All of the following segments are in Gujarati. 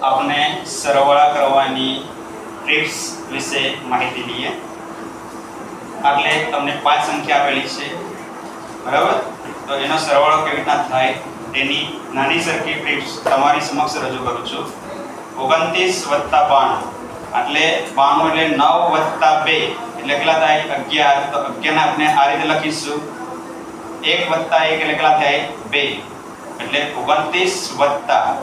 આપણે સરવાળા કરવાની ટ્રિપ્સ વિશે માહિતી લઈએ. એટલે તમને 5 સંખ્યા આપેલી છે, બરાબર? તો એનો સરવાળો કેવી રીતના થાય તેની નાની સરખી ટ્રિપ્સ તમારી સમક્ષ રજૂ કરું છું. 29 + 92 એટલે 92 એટલે 9 + 2 એટલે કેટલા થાય? 11. તો 11 ને આપણે આ રીતે લખીશું 1 + 1 એટલે કેટલા થાય? 2. એટલે 29 +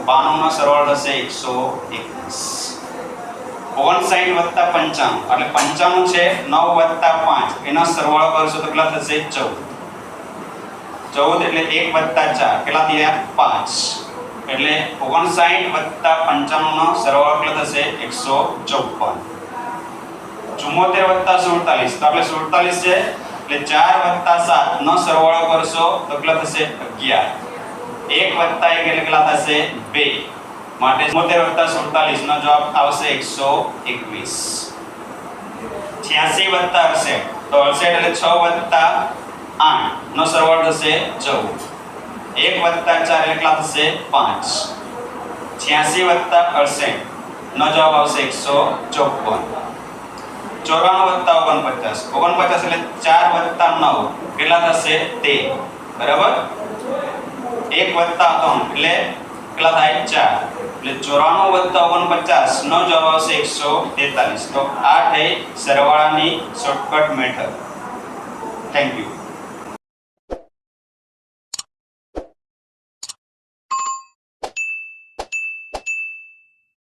92 નો સરવાળો થશે 121. 59 + 95 એટલે 95 છે 9 + 5 એનો સરવાળો કરશો તો કેટલા થશે? 14 એટલે 1 + 4 કેટલા થયા? 5. એટલે 59 + 95 નો સરવાળો કેટલો થશે? 154. 74 + 47 તો આપણે 47 છે એટલે 4 + 7 નો સરવાળો કરશો તો કેટલો થશે? 11. 1 + 1 એટલે કેટલા થશે? 2. માટે 74 + 47 નો જવાબ આવશે 121. 86 + 68 તો 68 એટલે 6 + 8 નો સરવાળો થશે 14. 1 + 4 એટલે કેટલા થશે? 5. 86 + 68 નો જવાબ આવશે 154. 94 + 49 એટલે 4 + 9 કેટલા થશે? 13. બરાબર? 1 + 3 એટલે કેટલા થાય? 4. એટલે 94 + 49 નો જવાબ આવશે 143. તો આ થઈ સરવાળાની શોર્ટકટ મેથડ. Thank you.